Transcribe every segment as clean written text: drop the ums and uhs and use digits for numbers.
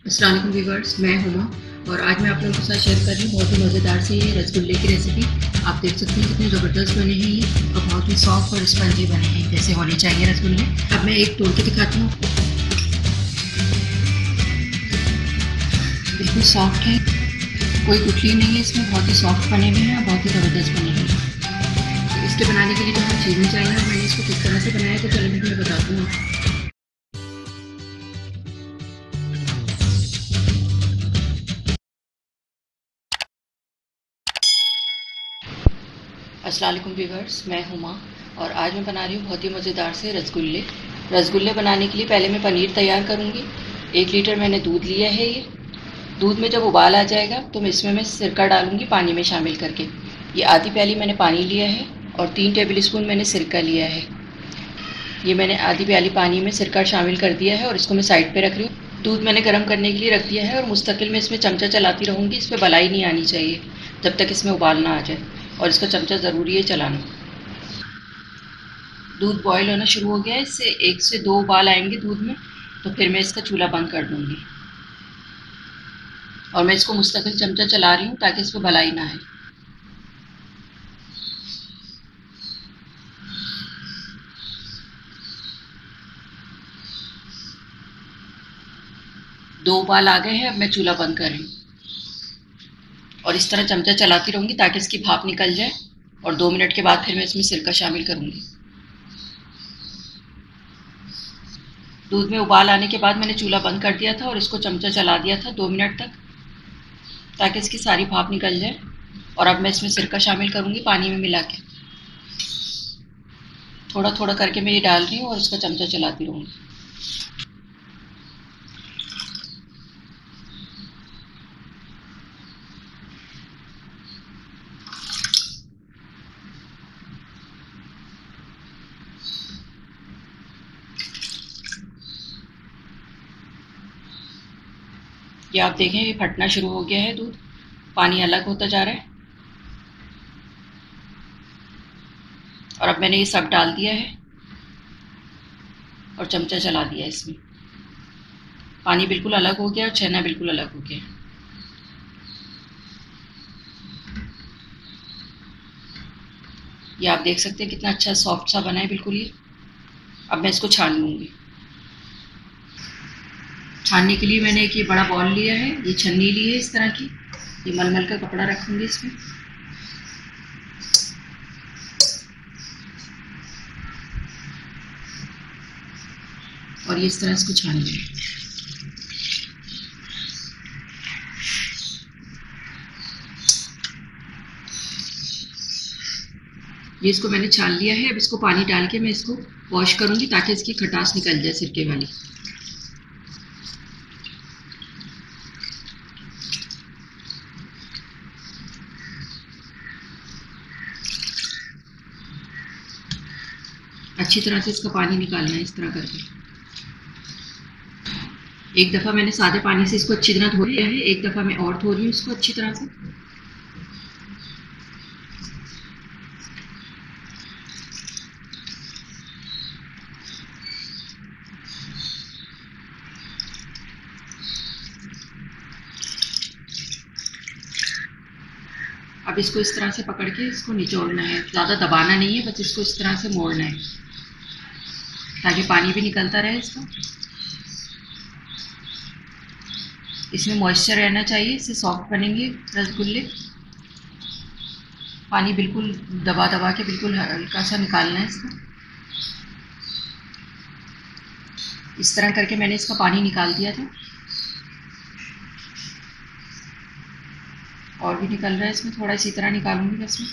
अस्सलाम वालेकुम व्यूअर्स, मैं हुमा और आज मैं आप लोगों के साथ शेयर कर रही हूँ बहुत ही मज़ेदार से ये रसगुल्ले की रेसिपी। आप देख सकते हैं कितने ज़बरदस्त बने हैं ये और बहुत ही सॉफ्ट और स्पंजी बने हैं जैसे होने चाहिए रसगुल्ले। अब मैं एक तोड़ के दिखाती हूँ, बिल्कुल सॉफ्ट है, कोई गुठली नहीं है इसमें, बहुत ही सॉफ्ट बने हुए हैं और बहुत ही ज़बरदस्त बने हैं। तो इसके बनाने के लिए जो हमें चीज़ें चाहिए और मैंने इसको किस तरह से बनाया तो चलिए मैं तुम्हें बताती हूँ। अस्सलाम वालेकुम व्यूअर्स, मैं हुमा और आज मैं बना रही हूँ बहुत ही मज़ेदार से रसगुल्ले। रसगुल्ले बनाने के लिए पहले मैं पनीर तैयार करूँगी। 1 लीटर मैंने दूध लिया है ये। दूध में जब उबाल आ जाएगा तो मैं इसमें सिरका डालूँगी पानी में शामिल करके। ये आधी प्याली मैंने पानी लिया है और 3 टेबल स्पून मैंने सिरका लिया है। ये मैंने आधी प्याली पानी में सिरका शामिल कर दिया है और इसको मैं साइड पे रख रही हूँ। दूध मैंने गर्म करने के लिए रख दिया है और मुस्तकिल मैं इसमें चमचा चलाती रहूँगी। इस पर बलाई नहीं आनी चाहिए जब तक इसमें उबाल ना आ जाए और इसका चमचा ज़रूरी है चलाना। दूध बॉयल होना शुरू हो गया है, इससे 1 से 2 उबाल आएंगे दूध में तो फिर मैं इसका चूल्हा बंद कर दूँगी और मैं इसको मुस्तकिल चमचा चला रही हूँ ताकि इस पर बलाई ना आए। दो उबाल आ गए हैं, अब मैं चूल्हा बंद कर रही हूँ और इस तरह चमचा चलाती रहूँगी ताकि इसकी भाप निकल जाए और 2 मिनट के बाद फिर मैं इसमें सिरका शामिल करूँगी। दूध में उबाल आने के बाद मैंने चूल्हा बंद कर दिया था और इसको चमचा चला दिया था 2 मिनट तक ताकि इसकी सारी भाप निकल जाए और अब मैं इसमें सिरका शामिल करूँगी पानी में मिला के। थोड़ा थोड़ा करके मैं ये डाल रही हूँ और इसका चमचा चलाती रहूँगी। ये आप देखें ये फटना शुरू हो गया है, दूध पानी अलग होता जा रहा है और अब मैंने ये सब डाल दिया है और चमचा चला दिया इसमें। पानी बिल्कुल अलग हो गया और छेना बिल्कुल अलग हो गया। ये आप देख सकते हैं कितना अच्छा सॉफ्ट सा बना है बिल्कुल ये। अब मैं इसको छान लूँगी। छानने के लिए मैंने एक ये बड़ा बॉल लिया है, ये छन्नी ली है इस तरह की। ये मलमल का कपड़ा रखूँगी इसमें और ये इस तरह इसको छान लूँगी। ये इसको मैंने छान लिया है। अब इसको पानी डाल के मैं इसको वॉश करूँगी ताकि इसकी खटास निकल जाए सिरके वाली। अच्छी तरह से इसका पानी निकालना है इस तरह करके। एक दफ़ा मैंने सादे पानी से इसको अच्छी तरह धो लिया है, एक दफ़ा मैं और धो रही हूँ इसको अच्छी तरह से। अब इसको इस तरह से पकड़ के इसको निचोड़ना है, ज़्यादा दबाना नहीं है, बस इसको इस तरह से मोड़ना है ताकि पानी भी निकलता रहे इसका। इसमें मॉइस्चर रहना चाहिए, इससे सॉफ्ट बनेंगे रसगुल्ले। पानी बिल्कुल दबा दबा के बिल्कुल हल्का सा निकालना है इसका। इस तरह करके मैंने इसका पानी निकाल दिया था और भी निकल रहा है इसमें, थोड़ा इसी तरह निकालूंगी बस मैं।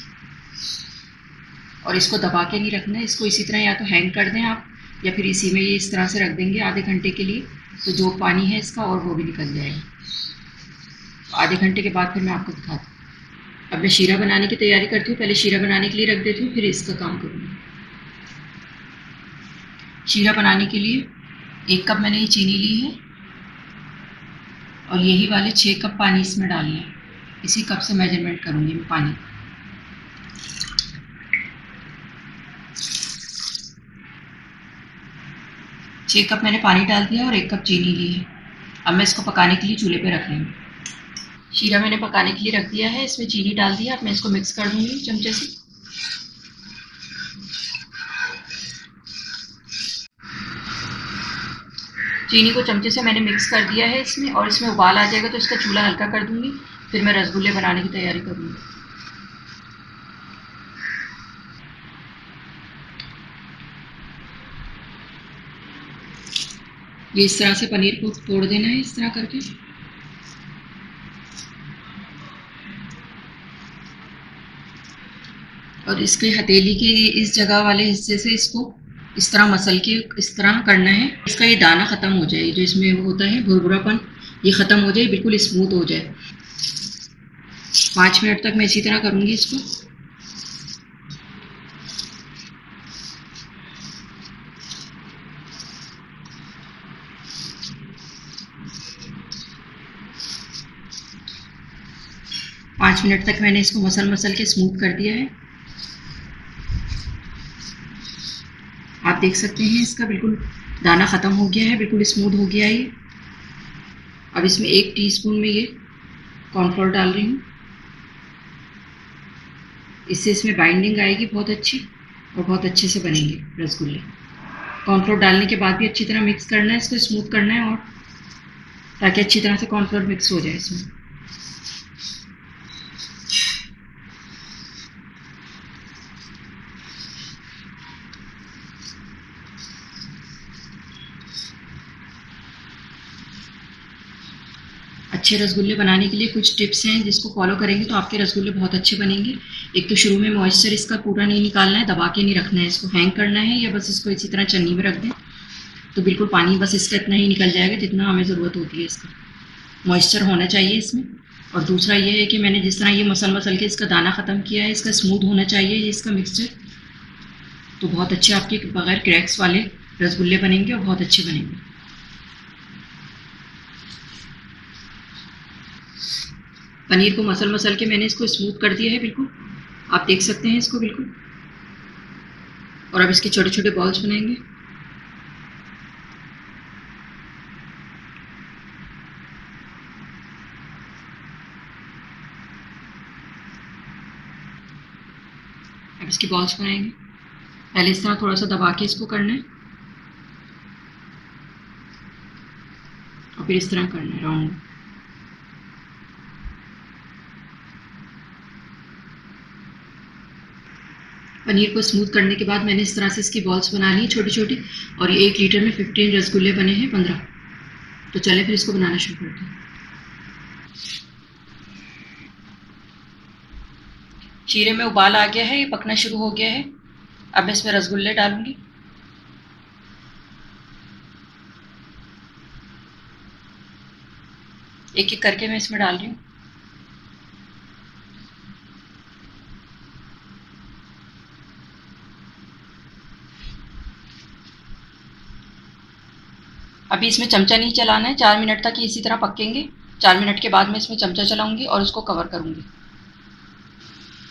और इसको दबा के नहीं रखना है, इसको इसी तरह या तो हैंग कर दें आप या फिर इसी में ये इस तरह से रख देंगे आधे घंटे के लिए, तो जो पानी है इसका और वो भी निकल जाएगा। तो आधे घंटे के बाद फिर मैं आपको दिखाती हूँ। अब मैं शीरा बनाने की तैयारी करती हूँ, पहले शीरा बनाने के लिए रख देती हूँ फिर इसका काम करूँगी। शीरा बनाने के लिए 1 कप मैंने ये चीनी ली है और यही वाले 6 कप पानी इसमें डालना है। इसी कप से मेजरमेंट करूँगी मैं पानी। छः कप मैंने पानी डाल दिया और 1 कप चीनी ली है। अब मैं इसको पकाने के लिए चूल्हे पे रख रही हूँ। शीरा मैंने पकाने के लिए रख दिया है, इसमें चीनी डाल दिया। अब मैं इसको मिक्स कर दूंगी चमचे से। चीनी को चमचे से मैंने मिक्स कर दिया है इसमें, और इसमें उबाल आ जाएगा तो इसका चूल्हा हल्का कर दूंगी। फिर मैं रसगुल्ले बनाने की तैयारी करूँगी। ये इस तरह से पनीर को तोड़ देना है, इस तरह करके। और इसके हथेली के इस जगह वाले हिस्से से इसको इस तरह मसल के इस तरह करना है, इसका ये दाना ख़त्म हो जाए, जो इसमें होता है भुरभुरापन, ये ख़त्म हो जाए, बिल्कुल स्मूथ हो जाए। 5 मिनट तक मैं इसी तरह करूँगी इसको। पाँच मिनट तक मैंने इसको मसल मसल के स्मूथ कर दिया है। आप देख सकते हैं इसका बिल्कुल दाना ख़त्म हो गया है, बिल्कुल स्मूथ हो गया है ये। अब इसमें 1 टीस्पून में ये कॉर्नफ्लोर डाल रही हूँ। इससे इसमें बाइंडिंग आएगी बहुत अच्छी, और बहुत अच्छे से बनेंगे रसगुल्ले। कॉर्नफ्लोर डालने के बाद भी अच्छी तरह मिक्स करना है, इसको स्मूथ करना है, और ताकि अच्छी तरह से कॉर्नफ्लोर मिक्स हो जाए इसमें। अच्छे रसगुल्ले बनाने के लिए कुछ टिप्स हैं जिसको फॉलो करेंगे तो आपके रसगुल्ले बहुत अच्छे बनेंगे। एक तो शुरू में मॉइस्चर इसका पूरा नहीं निकालना है, दबा के नहीं रखना है, इसको हैंग करना है, या बस इसको इसी तरह चन्नी में रख दें तो बिल्कुल पानी बस इसका इतना ही निकल जाएगा जितना हमें ज़रूरत होती है। इसका मॉइस्चर होना चाहिए इसमें। और दूसरा ये है कि मैंने जिस तरह ये मसल मसल के इसका दाना ख़त्म किया है, इसका स्मूथ होना चाहिए ये इसका मिक्सचर, तो बहुत अच्छे आपके बगैर क्रैक्स वाले रसगुल्ले बनेंगे और बहुत अच्छे बनेंगे। पनीर को मसल मसल के मैंने इसको स्मूथ कर दिया है बिल्कुल, आप देख सकते हैं इसको बिल्कुल। और अब इसके छोटे छोटे बॉल्स बनाएंगे। अब इसके बॉल्स बनाएंगे। पहले इस तरह थोड़ा सा दबा के इसको करना है, और फिर इस तरह करना है राउंड। पनीर को स्मूथ करने के बाद मैंने इस तरह से इसकी बॉल्स बना ली छोटी छोटी, और ये 1 लीटर में 15 रसगुल्ले बने हैं, 15। तो चले फिर इसको बनाना शुरू करते हैं। शीरे में उबाल आ गया है, ये पकना शुरू हो गया है। अब मैं इसमें रसगुल्ले डालूंगी। एक एक करके मैं इसमें डाल रही हूँ। अभी इसमें चमचा नहीं चलाना है, 4 मिनट तक ये इसी तरह पकेंगे। 4 मिनट के बाद मैं इसमें चमचा चलाऊंगी और उसको कवर करूंगी।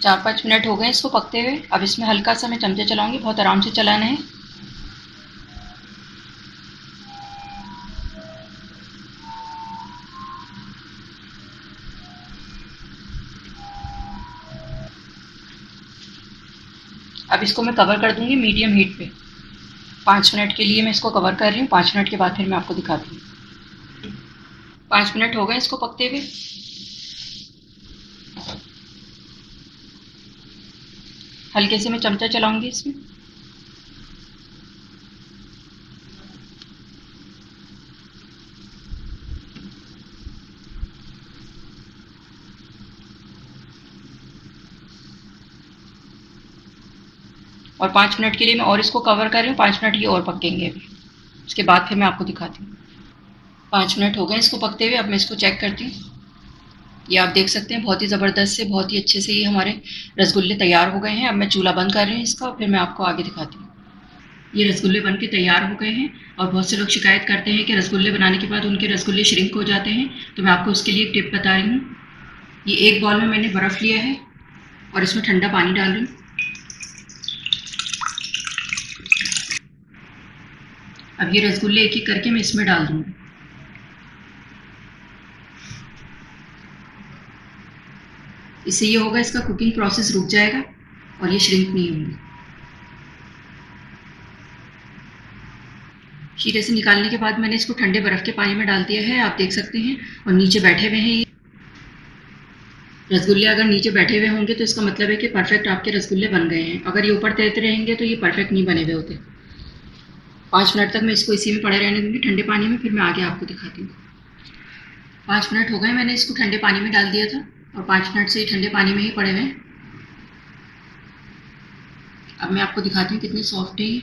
4-5 मिनट हो गए इसको पकते हुए। अब इसमें हल्का सा मैं चमचा चलाऊंगी, बहुत आराम से चलाना है। अब इसको मैं कवर कर दूंगी मीडियम हीट पे। 5 मिनट के लिए मैं इसको कवर कर रही हूँ। 5 मिनट के बाद फिर मैं आपको दिखाती हूँ। 5 मिनट हो गए इसको पकते हुए। हल्के से मैं चमचा चलाऊंगी इसमें। और 5 मिनट के लिए मैं और इसको कवर कर रही हूँ। 5 मिनट ये और पकेंगे अभी, उसके बाद फिर मैं आपको दिखाती हूँ। 5 मिनट हो गए इसको पकते हुए। अब मैं इसको चेक करती हूँ। ये आप देख सकते हैं बहुत ही ज़बरदस्त से, बहुत ही अच्छे से ये हमारे रसगुल्ले तैयार हो गए हैं। अब मैं चूल्हा बंद कर रही हूँ इसका, और फिर मैं आपको आगे दिखाती हूँ। ये रसगुल्ले बन के तैयार हो गए हैं। और बहुत से लोग शिकायत करते हैं कि रसगुल्ले बनाने के बाद उनके रसगुल्ले श्रिंक हो जाते हैं, तो मैं आपको उसके लिए एक टिप बता रही हूँ। ये एक बाउल में मैंने बर्फ़ लिया है और इसमें ठंडा पानी डाल रही हूँ। अब ये रसगुल्ले एक एक करके मैं इसमें डाल दूँगी। इससे ये होगा, इसका कुकिंग प्रोसेस रुक जाएगा और ये श्रिंक नहीं होंगे। शीरे से निकालने के बाद मैंने इसको ठंडे बर्फ़ के पानी में डाल दिया है, आप देख सकते हैं। और नीचे बैठे हुए हैं ये रसगुल्ले। अगर नीचे बैठे हुए होंगे तो इसका मतलब है कि परफेक्ट आपके रसगुल्ले बन गए हैं। अगर ये ऊपर तैरते रहेंगे तो ये परफेक्ट नहीं बने हुए होते। 5 मिनट तक मैं इसको इसी में पड़े रहने दूँगी ठंडे पानी में, फिर मैं आगे आपको दिखाती हूँ। 5 मिनट हो गए, मैंने इसको ठंडे पानी में डाल दिया था और 5 मिनट से ये ठंडे पानी में ही पड़े हुए हैं। अब मैं आपको दिखाती हूँ कितने सॉफ्ट है ये।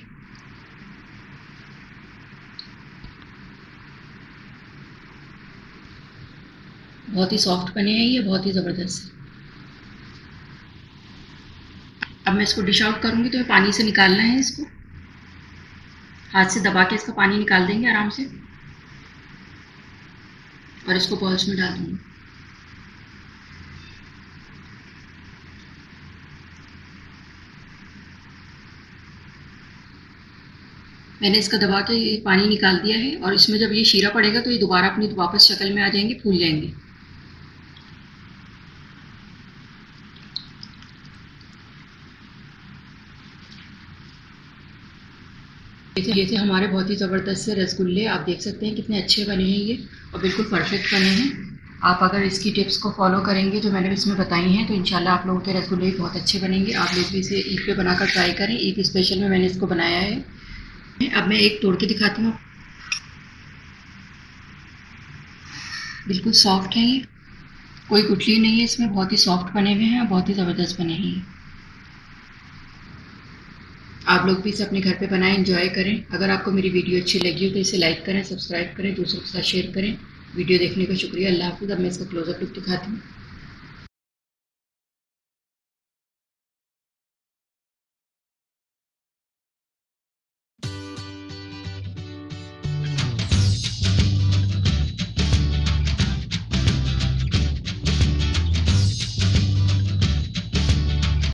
बहुत ही सॉफ्ट बने हैं ये, बहुत ही ज़बरदस्त। अब मैं इसको डिश आउट करूँगी तो पानी से निकालना है इसको। हाथ से दबा के इसका पानी निकाल देंगे आराम से और इसको बॉल्स में डाल दूँगी। मैंने इसका दबा के पानी निकाल दिया है और इसमें जब ये शीरा पड़ेगा तो ये दोबारा अपनी वापस शक्ल में आ जाएंगे, फूल जाएंगे। ये थे हमारे बहुत ही ज़बरदस्त से रसगुल्ले। आप देख सकते हैं कितने अच्छे बने हैं ये और बिल्कुल परफेक्ट बने हैं। आप अगर इसकी टिप्स को फॉलो करेंगे जो मैंने इसमें बताई हैं तो इंशाल्लाह आप लोगों के रसगुल्ले भी बहुत अच्छे बनेंगे। आप लोग भी इसे ईद पे बनाकर ट्राई करें। ईद स्पेशल में मैंने इसको बनाया है। अब मैं एक तोड़ के दिखाती हूँ। बिल्कुल सॉफ्ट है ये, कोई गुठली नहीं है इसमें, बहुत ही सॉफ्ट बने हुए हैं और बहुत ही ज़बरदस्त बने हैं। आप लोग भी इसे अपने घर पे बनाएं, एंजॉय करें। अगर आपको मेरी वीडियो अच्छी लगी हो तो इसे लाइक करें, सब्सक्राइब करें, दूसरों के साथ शेयर करें। वीडियो देखने का शुक्रिया। अल्लाह हाफ़िज़। अब मैं इसका क्लोजअप लुक दिखाती हूँ।